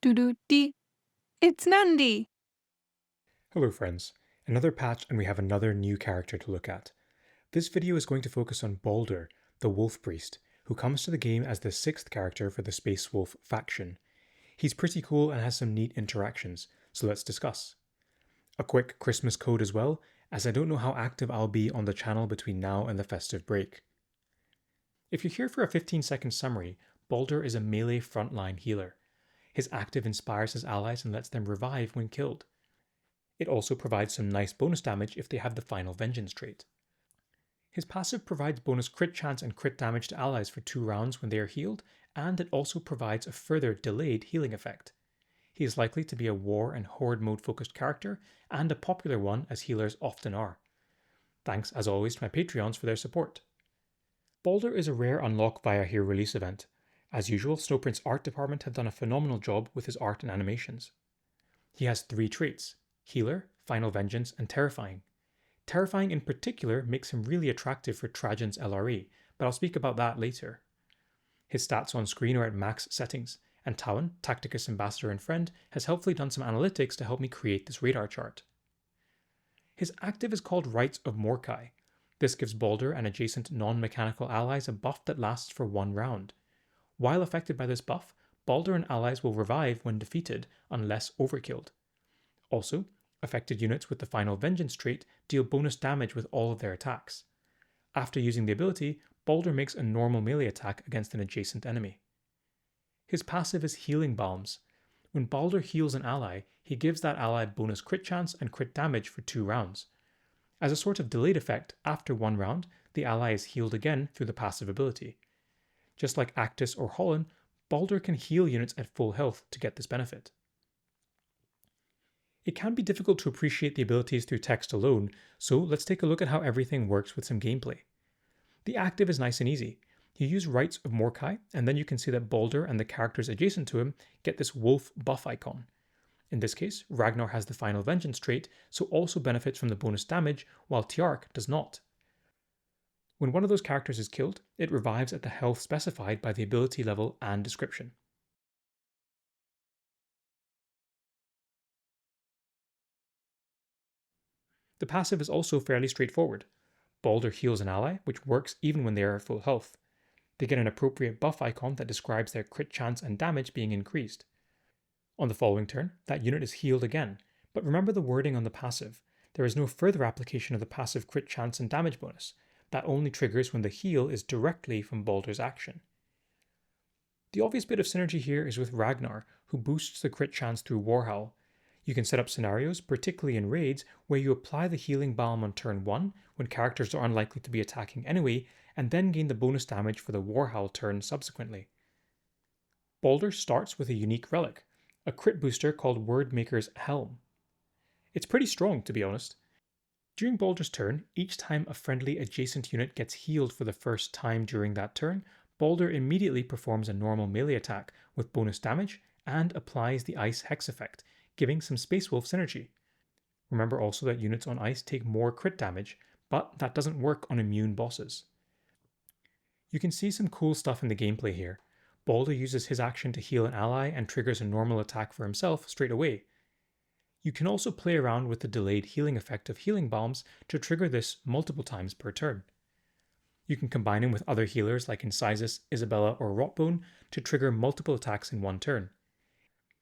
Doo-doo-dee. It's Nandi! Hello friends, another patch and we have another new character to look at. This video is going to focus on Baldr, the Wolf Priest, who comes to the game as the 6th character for the Space Wolf faction. He's pretty cool and has some neat interactions, so let's discuss. A quick Christmas code as well, as I don't know how active I'll be on the channel between now and the festive break. If you're here for a 15-second summary, Baldr is a melee frontline healer. His active inspires his allies and lets them revive when killed. It also provides some nice bonus damage if they have the Final Vengeance trait. His passive provides bonus crit chance and crit damage to allies for 2 rounds when they are healed, and it also provides a further delayed healing effect. He is likely to be a war and horde mode focused character, and a popular one as healers often are. Thanks as always to my Patreons for their support. Baldr is a rare unlock via Hero Release event. As usual, Snowprint's art department have done a phenomenal job with his art and animations. He has 3 traits: Healer, Final Vengeance, and Terrifying. Terrifying in particular makes him really attractive for Trajan's LRE, but I'll speak about that later. His stats on screen are at max settings, and Tawan, Tacticus Ambassador and friend, has helpfully done some analytics to help me create this radar chart. His active is called Rites of Morkai. This gives Baldr and adjacent non-mechanical allies a buff that lasts for 1 round. While affected by this buff, Baldr and allies will revive when defeated unless overkilled. Also, affected units with the Final Vengeance trait deal bonus damage with all of their attacks. After using the ability, Baldr makes a normal melee attack against an adjacent enemy. His passive is Healing Balms. When Baldr heals an ally, he gives that ally bonus crit chance and crit damage for 2 rounds. As a sort of delayed effect, after 1 round, the ally is healed again through the passive ability. Just like Actus or Holland, Baldr can heal units at full health to get this benefit. It can be difficult to appreciate the abilities through text alone, so let's take a look at how everything works with some gameplay. The active is nice and easy. You use Rites of Morkai, and then you can see that Baldr and the characters adjacent to him get this wolf buff icon. In this case, Ragnar has the Final Vengeance trait, so also benefits from the bonus damage, while Tiark does not. When one of those characters is killed, it revives at the health specified by the ability level and description. The passive is also fairly straightforward. Baldr heals an ally, which works even when they are at full health. They get an appropriate buff icon that describes their crit chance and damage being increased. On the following turn, that unit is healed again, but remember the wording on the passive. There is no further application of the passive crit chance and damage bonus. That only triggers when the heal is directly from Baldr's action. The obvious bit of synergy here is with Ragnar, who boosts the crit chance through Warhowl. You can set up scenarios, particularly in raids, where you apply the healing balm on turn 1 when characters are unlikely to be attacking anyway, and then gain the bonus damage for the Warhowl turn subsequently. Baldr starts with a unique relic, a crit booster called Wordmaker's Helm. It's pretty strong, to be honest. During Baldr's turn, each time a friendly adjacent unit gets healed for the first time during that turn, Baldr immediately performs a normal melee attack with bonus damage and applies the Ice Hex effect, giving some Space Wolf synergy. Remember also that units on ice take more crit damage, but that doesn't work on immune bosses. You can see some cool stuff in the gameplay here. Baldr uses his action to heal an ally and triggers a normal attack for himself straight away. You can also play around with the delayed healing effect of Healing Balms to trigger this multiple times per turn. You can combine him with other healers like Incissus, Isabella, or Rotbone to trigger multiple attacks in 1 turn.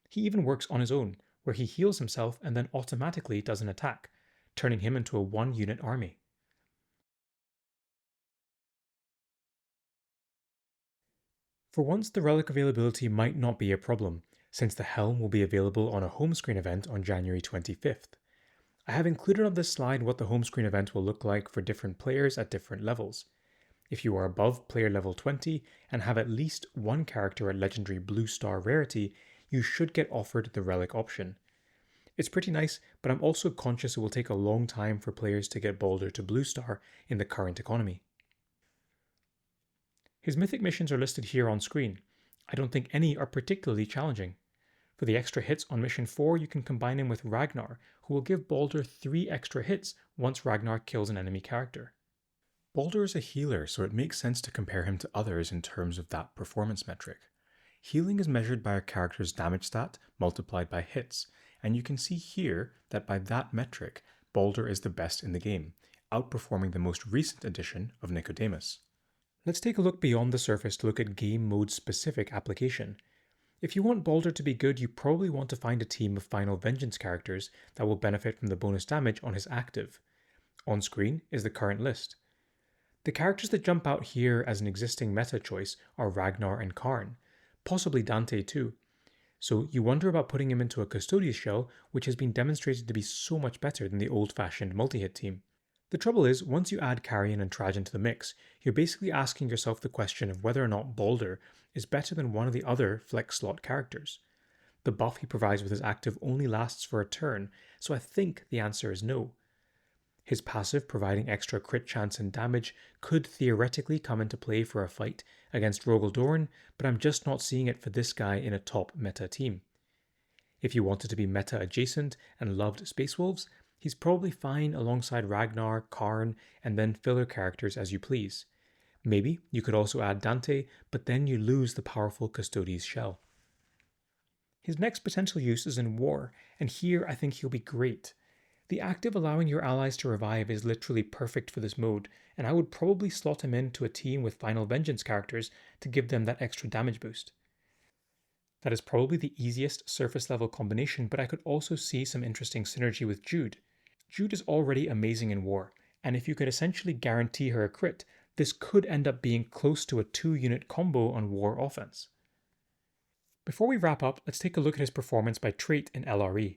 He even works on his own, where he heals himself and then automatically does an attack, turning him into a 1-unit army. For once, the relic availability might not be a problem, since the helm will be available on a home screen event on January 25th. I have included on this slide what the home screen event will look like for different players at different levels. If you are above player level 20 and have at least 1 character at legendary blue star rarity, you should get offered the relic option. It's pretty nice, but I'm also conscious it will take a long time for players to get Baldr to blue star in the current economy. His mythic missions are listed here on screen. I don't think any are particularly challenging. For the extra hits on mission 4, you can combine him with Ragnar, who will give Baldr 3 extra hits once Ragnar kills an enemy character. Baldr is a healer, so it makes sense to compare him to others in terms of that performance metric. Healing is measured by a character's damage stat multiplied by hits, and you can see here that by that metric, Baldr is the best in the game, outperforming the most recent edition of Nicodemus. Let's take a look beyond the surface to look at game mode specific application. If you want Baldr to be good, you probably want to find a team of Final Vengeance characters that will benefit from the bonus damage on his active. On screen is the current list. The characters that jump out here as an existing meta choice are Ragnar and Karn, possibly Dante too. So you wonder about putting him into a Custodes shell, which has been demonstrated to be so much better than the old-fashioned multi-hit team. The trouble is, once you add Carrion and Trajan to the mix, you're basically asking yourself the question of whether or not Baldr is better than one of the other flex slot characters. The buff he provides with his active only lasts for a turn, so I think the answer is no. His passive, providing extra crit chance and damage, could theoretically come into play for a fight against Rogel Dorn, but I'm just not seeing it for this guy in a top meta team. If you wanted to be meta adjacent and loved Space Wolves, he's probably fine alongside Ragnar, Karn, and then filler characters as you please. Maybe you could also add Dante, but then you lose the powerful Custodes shell. His next potential use is in War, and here I think he'll be great. The active allowing your allies to revive is literally perfect for this mode, and I would probably slot him into a team with Final Vengeance characters to give them that extra damage boost. That is probably the easiest surface level combination, but I could also see some interesting synergy with Jude. Jude is already amazing in War, and if you could essentially guarantee her a crit, this could end up being close to a 2-unit combo on War offense. Before we wrap up, let's take a look at his performance by trait in LRE.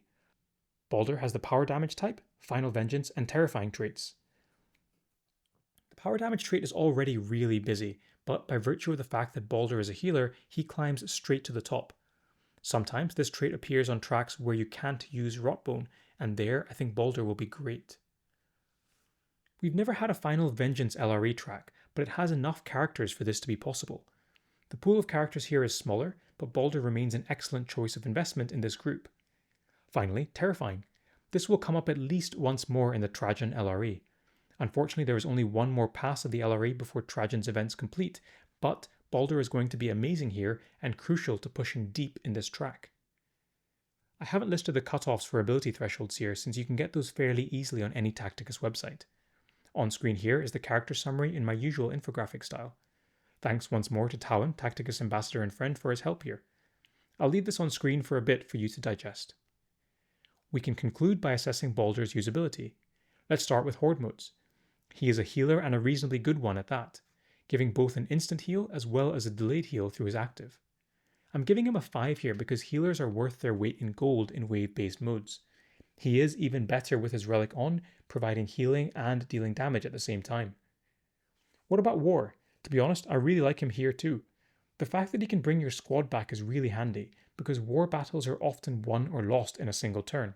Baldr has the power damage type, Final Vengeance, and Terrifying traits. The power damage trait is already really busy, but by virtue of the fact that Baldr is a healer, he climbs straight to the top. Sometimes this trait appears on tracks where you can't use Rotbone, and there I think Baldr will be great. We've never had a Final Vengeance LRE track, but it has enough characters for this to be possible. The pool of characters here is smaller, but Baldr remains an excellent choice of investment in this group. Finally, Terrifying. This will come up at least once more in the Trajan LRE. Unfortunately, there is only one more pass of the LRE before Trajan's events complete, but Baldr is going to be amazing here and crucial to pushing deep in this track. I haven't listed the cutoffs for ability thresholds here since you can get those fairly easily on any Tacticus website. On screen here is the character summary in my usual infographic style. Thanks once more to Talon, Tacticus ambassador and friend, for his help here. I'll leave this on screen for a bit for you to digest. We can conclude by assessing Baldr's usability. Let's start with Horde modes. He is a healer and a reasonably good one at that, giving both an instant heal as well as a delayed heal through his active. I'm giving him a 5 here because healers are worth their weight in gold in wave-based modes. He is even better with his Relic on, providing healing and dealing damage at the same time. What about War? To be honest, I really like him here too. The fact that he can bring your squad back is really handy, because War battles are often won or lost in a single turn.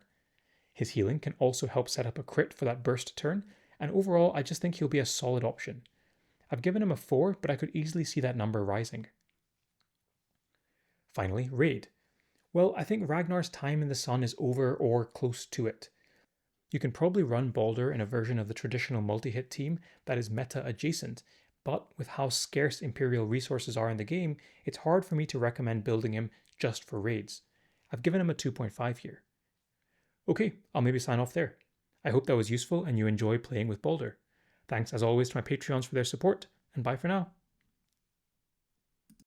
His healing can also help set up a crit for that burst turn, and overall I just think he'll be a solid option. I've given him a 4, but I could easily see that number rising. Finally, Raid. Well, I think Ragnar's time in the sun is over or close to it. You can probably run Baldr in a version of the traditional multi-hit team that is meta adjacent, but with how scarce Imperial resources are in the game, it's hard for me to recommend building him just for raids. I've given him a 2.5 here. Okay, I'll maybe sign off there. I hope that was useful and you enjoy playing with Baldr. Thanks as always to my Patreons for their support, and bye for now.